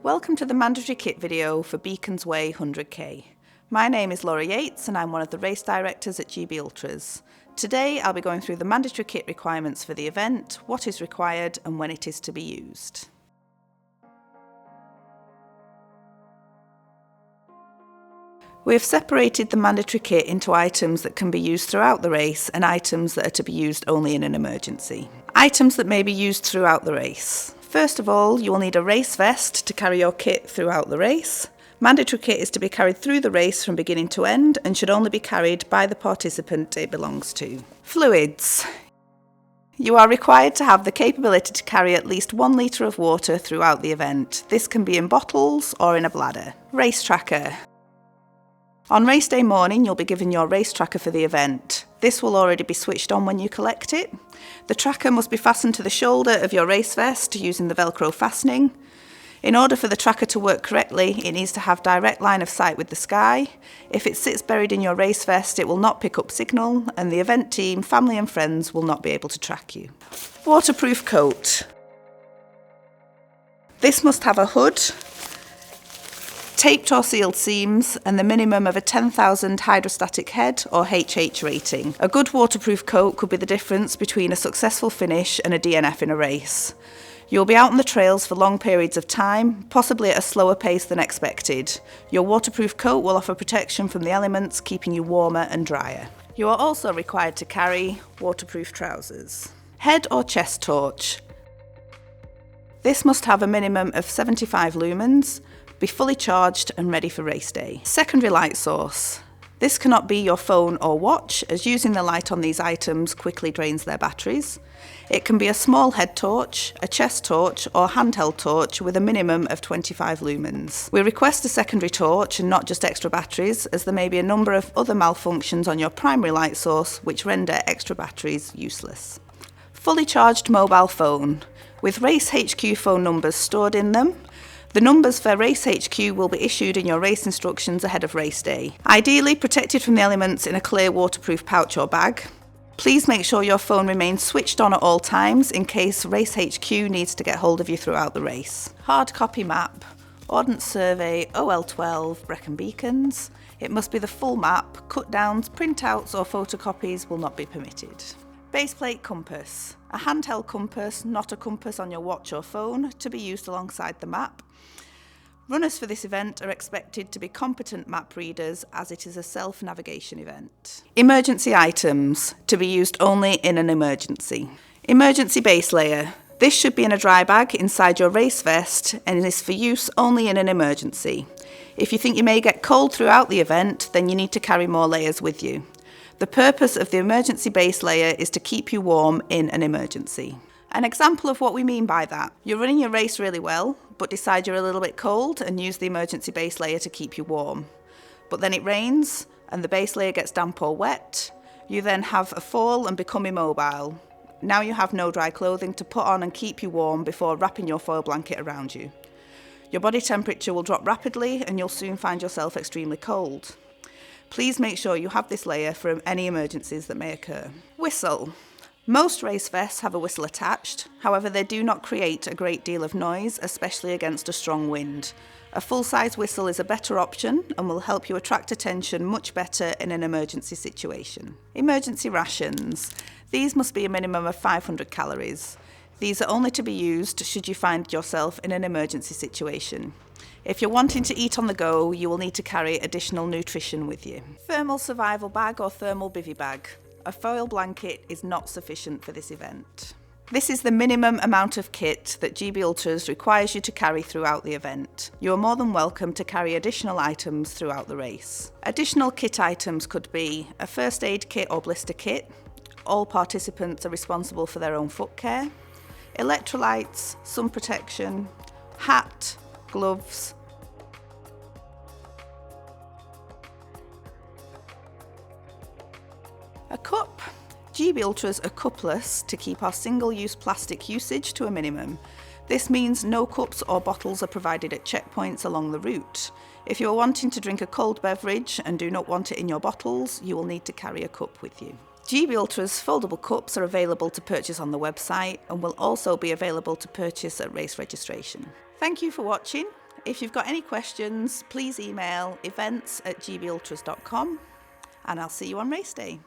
Welcome to the mandatory kit video for Beacons Way 100k. My name is Laura Yates and I'm one of the race directors at GB Ultras. Today I'll be going through the mandatory kit requirements for the event, what is required and when it is to be used. We have separated the mandatory kit into items that can be used throughout the race and items that are to be used only in an emergency. Items that may be used throughout the race. First of all, you will need a race vest to carry your kit throughout the race. Mandatory kit is to be carried through the race from beginning to end and should only be carried by the participant it belongs to. Fluids. You are required to have the capability to carry at least 1 litre of water throughout the event. This can be in bottles or in a bladder. Race tracker. On race day morning, you'll be given your race tracker for the event. This will already be switched on when you collect it. The tracker must be fastened to the shoulder of your race vest using the Velcro fastening. In order for the tracker to work correctly, it needs to have direct line of sight with the sky. If it sits buried in your race vest, it will not pick up signal, and the event team, family and friends will not be able to track you. Waterproof coat. This must have a hood, taped or sealed seams and the minimum of a 10,000 hydrostatic head or HH rating. A good waterproof coat could be the difference between a successful finish and a DNF in a race. You'll be out on the trails for long periods of time, possibly at a slower pace than expected. Your waterproof coat will offer protection from the elements, keeping you warmer and drier. You are also required to carry waterproof trousers. Head or chest torch. This must have a minimum of 75 lumens, be fully charged and ready for race day. Secondary light source. This cannot be your phone or watch, as using the light on these items quickly drains their batteries. It can be a small head torch, a chest torch or handheld torch with a minimum of 25 lumens. We request a secondary torch and not just extra batteries, as there may be a number of other malfunctions on your primary light source which render extra batteries useless. Fully charged mobile phone, with Race HQ phone numbers stored in them. The numbers for Race HQ will be issued in your race instructions ahead of race day. Ideally protected from the elements in a clear waterproof pouch or bag. Please make sure your phone remains switched on at all times in case Race HQ needs to get hold of you throughout the race. Hard copy map. Ordnance Survey OL12 Brecon Beacons. It must be the full map. Cut downs, printouts or photocopies will not be permitted. Baseplate compass. A handheld compass, not a compass on your watch or phone, to be used alongside the map. Runners for this event are expected to be competent map readers as it is a self-navigation event. Emergency items, to be used only in an emergency. Emergency base layer. This should be in a dry bag inside your race vest and is for use only in an emergency. If you think you may get cold throughout the event, then you need to carry more layers with you. The purpose of the emergency base layer is to keep you warm in an emergency. An example of what we mean by that. You're running your race really well, but decide you're a little bit cold and use the emergency base layer to keep you warm. But then it rains and the base layer gets damp or wet. You then have a fall and become immobile. Now you have no dry clothing to put on and keep you warm before wrapping your foil blanket around you. Your body temperature will drop rapidly and you'll soon find yourself extremely cold. Please make sure you have this layer for any emergencies that may occur. Whistle. Most race vests have a whistle attached, however they do not create a great deal of noise, especially against a strong wind. A full-size whistle is a better option and will help you attract attention much better in an emergency situation. Emergency rations. These must be a minimum of 500 calories. These are only to be used should you find yourself in an emergency situation. If you're wanting to eat on the go, you will need to carry additional nutrition with you. Thermal survival bag or thermal bivy bag. A foil blanket is not sufficient for this event. This is the minimum amount of kit that GB Ultras requires you to carry throughout the event. You are more than welcome to carry additional items throughout the race. Additional kit items could be a first aid kit or blister kit. All participants are responsible for their own foot care. Electrolytes, sun protection, hat, gloves. A cup. GB Ultras are cupless to keep our single-use plastic usage to a minimum. This means no cups or bottles are provided at checkpoints along the route. If you are wanting to drink a cold beverage and do not want it in your bottles, you will need to carry a cup with you. GB Ultras foldable cups are available to purchase on the website and will also be available to purchase at race registration. Thank you for watching. If you've got any questions, please email events@gbultras.com, and I'll see you on race day.